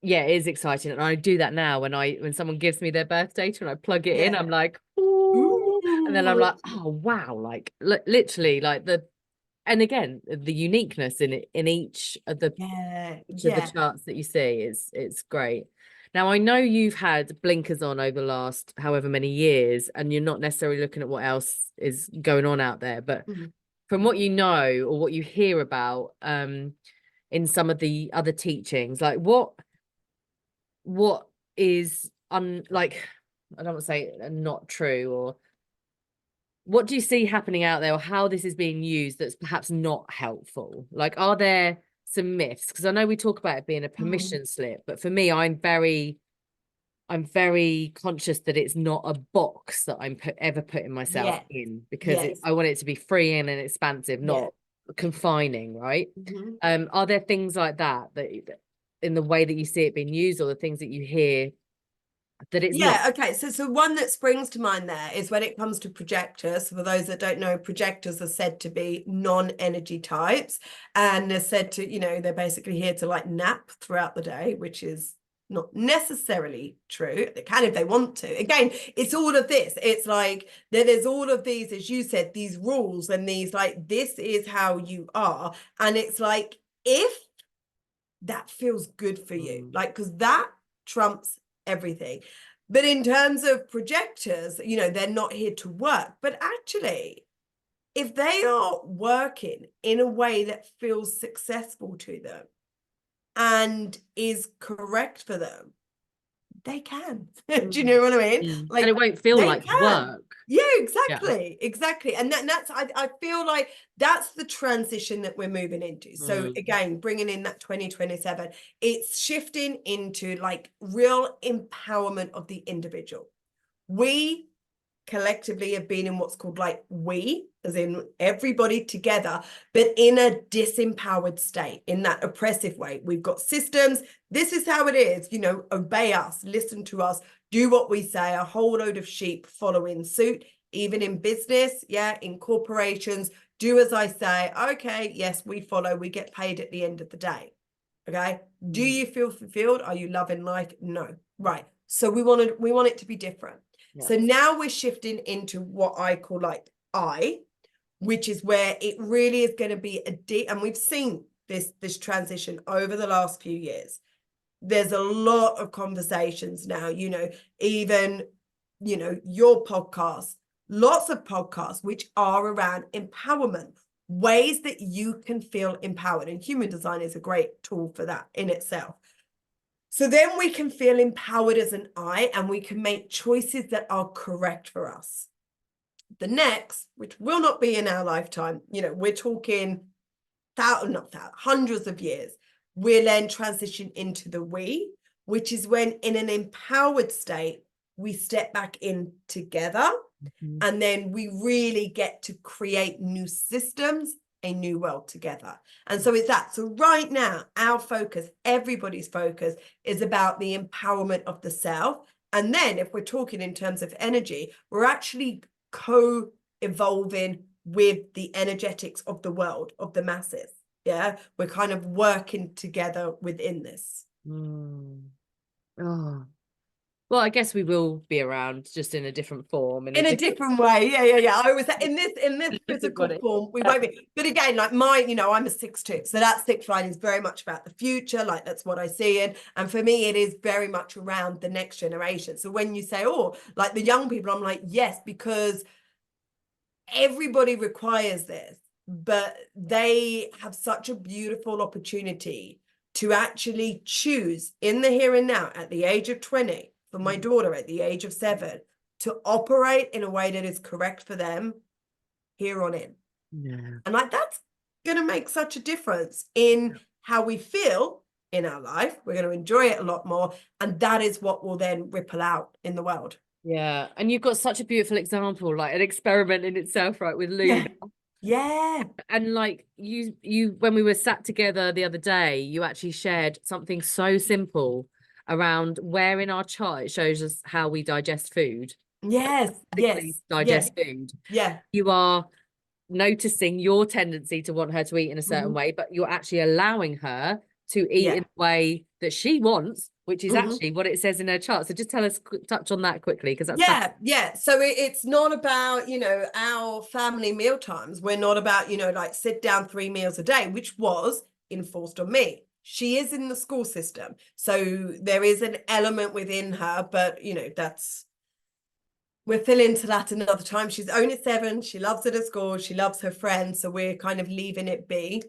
Yeah, it is exciting, and I do that now when someone gives me their birth data and I plug it in. Yeah. I'm like, ooh, and then I'm Ooh. like, oh wow, like literally, like and again, the uniqueness in it, in Yeah. each of the Yeah. charts that you see is, it's great. Now I know you've had blinkers on over the last however many years, and you're not necessarily looking at what else is going on out there, but Mhm. from what you know or what you hear about in some of the other teachings, like what is like, I don't want to say not true, or what do you see happening out there, or how this is being used that's perhaps not helpful? Like, are there some myths? Because I know we talk about it being a Mhm. permission slip, but for me, I'm very conscious that it's not a box that ever putting myself Yes. in, because Yes. I want it to be free and expansive, Yeah. not confining, right? Mhm. Are there things like that in the way that you see it being used, or the things that you hear that it's not? Yeah, okay. So one that springs to mind there is when it comes to projectors. For those that don't know, projectors are said to be non-energy types, and they're said to, you know, they're basically here to like nap throughout the day, which is not necessarily true. They can if they want to. Again, it's all of this. It's like there's all of these, as you said, these rules and these like, this is how you are. And it's like, if that feels good for you, Mm. like, because that trumps everything. But in terms of projectors, you know, they're not here to work, but actually, if they are working in a way that feels successful to them and is correct for them, they can. Do you know what I mean? And Like, it won't feel they like can. work. Yeah, Yeah. exactly. And that's I feel like that's the transition that we're moving into. So again, bringing in that 2027, it's shifting into like real empowerment of the individual. We collectively have been in what's called like we, as in everybody together, but in a disempowered state, in that oppressive way. We've got systems. This is how it is, you know, obey us, listen to us, do what we say, a whole load of sheep following suit, even in business, yeah, in corporations, do as I say. Okay, yes, we follow, we get paid at the end of the day. Okay. Do you feel fulfilled? Are you loving life? No. Right. So we want it to be different. Yeah. So now we're shifting into what I call like which is where it really is going to be a deep, and we've seen this transition over the last few years. There's a lot of conversations now, you know, even, you know, your podcast, lots of podcasts which are around empowerment, ways that you can feel empowered. And human design is a great tool for that in itself. So then we can feel empowered as an I, and we can make choices that are correct for us. The next, which will not be in our lifetime, you know, we're talking hundreds of years, we'll then transition into the we, which is when in an empowered state, we step back in together, and then we really get to create new systems, a new world together. And so it's that. So right now, our focus, everybody's focus, is about the empowerment of the self. And then if we're talking in terms of energy, we're actually co-evolving with the energetics of the world, of the masses. Yeah, we're kind of working together within this. Oh. Well, I guess we will be around, just in a different form, In a different way. Yeah. I was in this physical form, we won't be. But again, like you know, I'm a 6-2. So that 6 line is very much about the future. Like that's what I see it. And for me, it is very much around the next generation. So when you say, oh, like the young people, I'm like, yes, because everybody requires this, but they have such a beautiful opportunity to actually choose in the here and now at the age of 20, for my daughter at the age of 7, to operate in a way that is correct for them here on in. Yeah. And like that's going to make such a difference in how we feel in our life. We're going to enjoy it a lot more, and that is what will then ripple out in the world. Yeah. And you've got such a beautiful example, like an experiment in itself, right, with Luna. Yeah. And like you when we were sat together the other day, you actually shared something so simple around where in our chart it shows us how we digest food. Yes. Digest food. Yeah. You are noticing your tendency to want her to eat in a certain way, but you're actually allowing her to eat in the way that she wants, which is actually what it says in her chart. So just tell us, touch on that quickly, because that's So it's not about, you know, our family meal times. We're not about, you know, like sit down 3 meals a day, which was enforced on me. She is in the school system, so there is an element within her, but you know, we'll fill into that another time. She's only 7. She loves it at school. She loves her friends. So we're kind of leaving it be.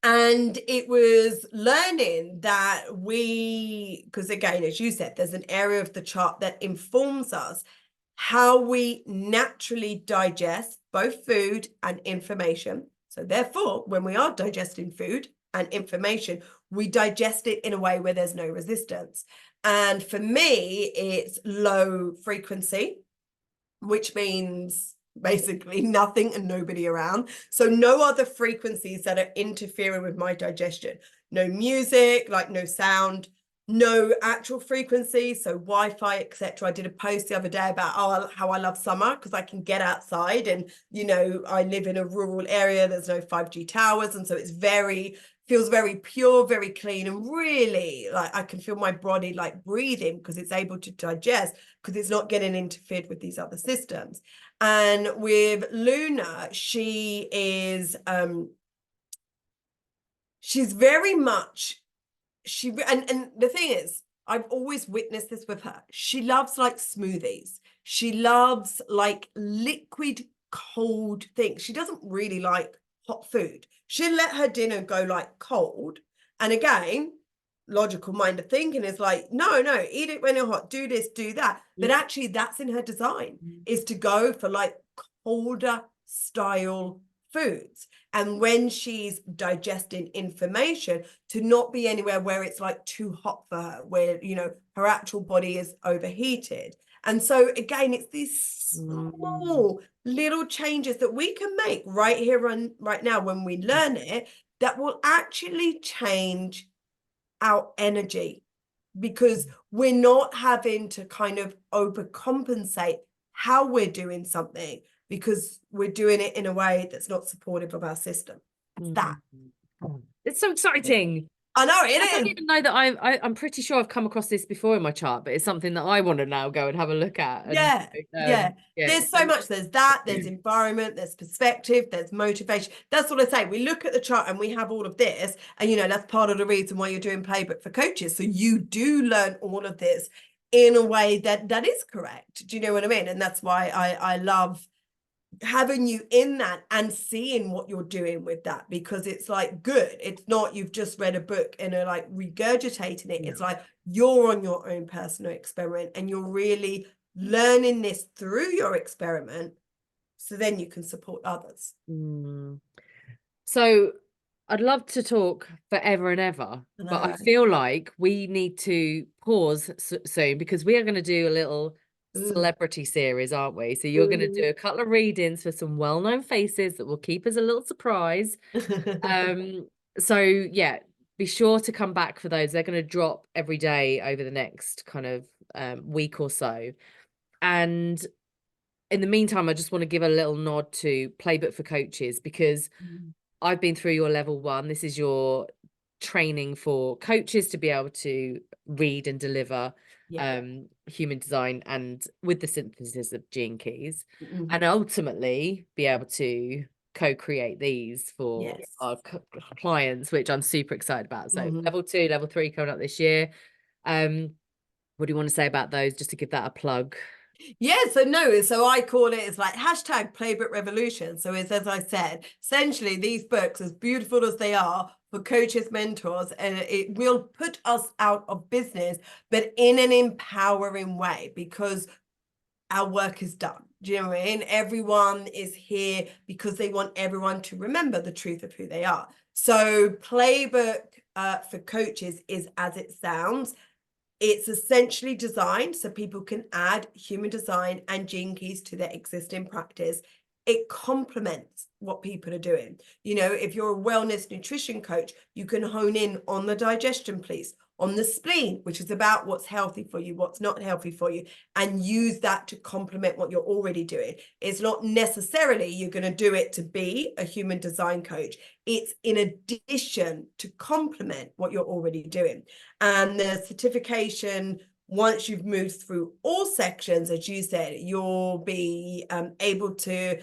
And it was learning that because again, as you said, there's an area of the chart that informs us how we naturally digest both food and information. So therefore, when we are digesting food and information, we digest it in a way where there's no resistance. And for me, it's low frequency, which means basically nothing and nobody around. So no other frequencies that are interfering with my digestion. No music, like no sound, no actual frequency, so Wi-Fi, etc. I did a post the other day about how I love summer because I can get outside, and you know, I live in a rural area, there's no 5G towers, and so it's feels very pure, very clean, and really like I can feel my body like breathing because it's able to digest, because it's not getting interfered with these other systems. And with Luna, she is she's very much and the thing is, I've always witnessed this with her. She loves like smoothies. She loves like liquid cold things. She doesn't really like hot food. She'll let her dinner go like cold. And again, logical mind of thinking is like, no, eat it when you're hot, do this, do that. But actually that's in her design, is to go for like colder style foods. And when she's digesting information, to not be anywhere where it's like too hot for her, where, you know, her actual body is overheated. And so again, it's these small little changes that we can make right here and right now when we learn it, that will actually change our energy, because we're not having to kind of overcompensate how we're doing something, because we're doing it in a way that's not supportive of our system. It's that. It's so exciting. I know I it don't is. even know that I'm pretty sure I've come across this before in my chart, but it's something that I want to now go and have a look at. And, Yeah. There's so much. There's that, there's Mm. environment, there's perspective, there's motivation. That's what I say. We look at the chart and we have all of this. And, you know, that's part of the reason why you're doing Playbook for Coaches. So you do learn all of this in a way that is correct. Do you know what I mean? And that's why I love having you in that and seeing what you're doing with that, because it's like good. It's not you've just read a book and are like regurgitating it. It's like you're on your own personal experiment and you're really learning this through your experiment, so then you can support others. So I'd love to talk forever and ever, but I feel like we need to pause soon, because we are going to do a little celebrity series, aren't we? So you're going to do a couple of readings for some well-known faces that will keep us a little surprise. So yeah, be sure to come back for those. They're going to drop every day over the next kind of week or so. And in the meantime, I just want to give a little nod to Playbook for Coaches, because I've been through your level 1. This is your training for coaches to be able to read and deliver human design, and with the synthesis of gene keys, and ultimately be able to co-create these for our clients, which I'm super excited about. So level 2, level 3 coming up this year. What do you want to say about those, just to give that a plug? So I call it, it's like hashtag Playbook Revolution. So it's, as I said, essentially these books, as beautiful as they are for coaches, mentors, and it will put us out of business, but in an empowering way, because our work is done. Do you know what I mean? Everyone is here because they want everyone to remember the truth of who they are. So Playbook for Coaches is as it sounds. It's essentially designed so people can add human design and gene keys to their existing practice. It complements what people are doing. You know, if you're a wellness nutrition coach, you can hone in on the digestion piece, on the spleen, which is about what's healthy for you, what's not healthy for you, and use that to complement what you're already doing. It's not necessarily you're going to do it to be a human design coach. It's in addition to complement what you're already doing. And the certification, once you've moved through all sections, as you said, you'll be able to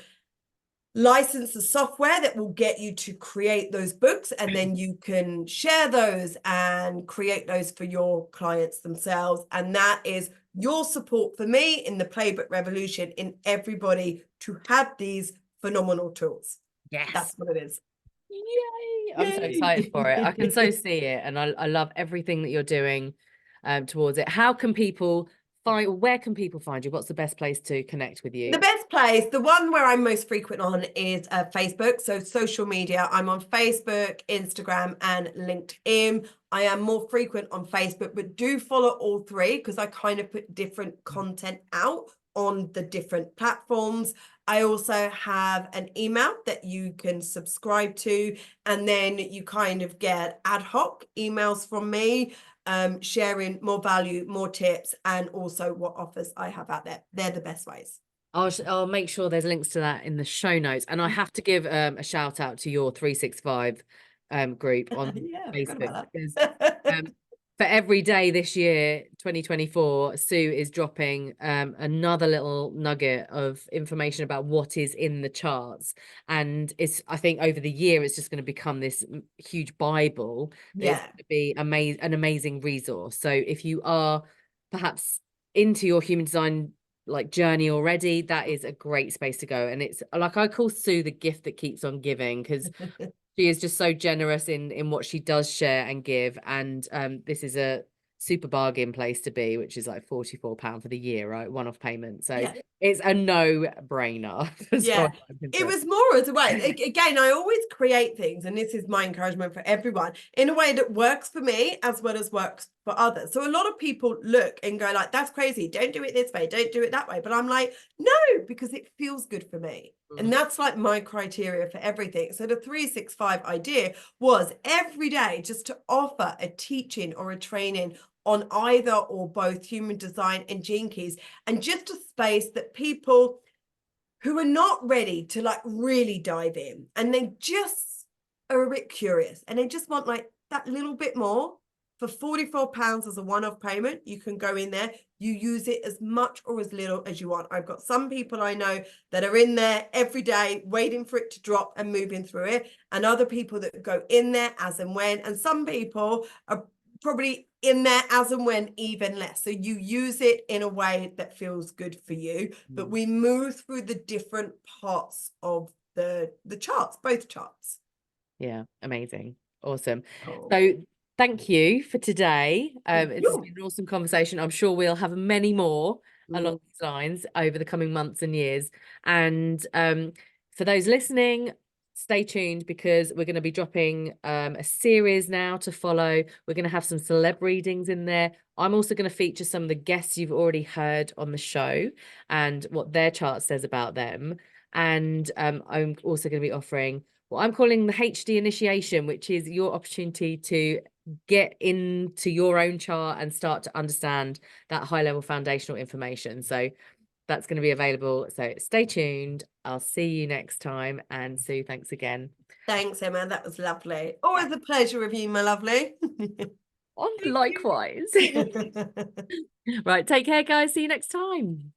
license the software that will get you to create those books, and then you can share those and create those for your clients themselves. And that is your support for me in the Playbook Revolution, in everybody to have these phenomenal tools. Yes, that's what it is. Yay! I'm so excited for it. I can so see it, and I love everything that you're doing towards it. How can people where can people find you? What's the best place to connect with you? The best place, the one where I'm most frequent on, is Facebook. So social media, I'm on Facebook, Instagram, and LinkedIn. I am more frequent on Facebook, but do follow all three, because I kind of put different content out on the different platforms. I also have an email that you can subscribe to, and then you kind of get ad hoc emails from me, sharing more value, more tips, and also what offers I have out there. They're the best ways. I'll make sure there's links to that in the show notes. And I have to give a shout out to your 365 group on Facebook, because for every day this year, 2024, Sue is dropping another little nugget of information about what is in the charts. And I think over the year, it's just going to become this huge Bible. It's going to be an amazing resource. So if you are perhaps into your human design like journey already, that is a great space to go. And it's like, I call Sue the gift that keeps on giving, because She is just so generous in what she does share and give. And this is a super bargain place to be, which is like £44 for the year, right? One-off payment. So Yeah. it's a no-brainer as far Yeah, as I'm it concerned. was more as a way. Again, I always create things, and this is my encouragement for everyone, in a way that works for me as well as works for others. So a lot of people look and go like, "That's crazy. Don't do it this way. Don't do it that way." But I'm like, no, because it feels good for me. And that's like my criteria for everything. So the 365 idea was every day just to offer a teaching or a training on either or both human design and gene keys, and just a space that people who are not ready to like really dive in, and they just are a bit curious and they just want like that little bit more. For £44 as a one-off payment, you can go in there, you use it as much or as little as you want. I've got some people I know that are in there every day waiting for it to drop and moving through it, and other people that go in there as and when, and some people are probably in there as and when even less. So you use it in a way that feels good for you, but we move through the different parts of the charts, both charts. Yeah, amazing. Awesome. Oh. So thank you for today. Thank It's you. been an awesome conversation. I'm sure we'll have many more Mm. along these lines over the coming months and years. And for those listening, stay tuned because we're going to be dropping a series now to follow. We're going to have some celeb readings in there. I'm also going to feature some of the guests you've already heard on the show and what their chart says about them. And I'm also going to be offering what I'm calling the HD initiation, which is your opportunity to get into your own chart and start to understand that high level foundational information. So that's going to be available. So stay tuned. I'll see you next time. And Sue, thanks again. Thanks, Emma. That was lovely. Always a pleasure with you, my lovely. Oh, Thank likewise. you. Right. Take care, guys. See you next time.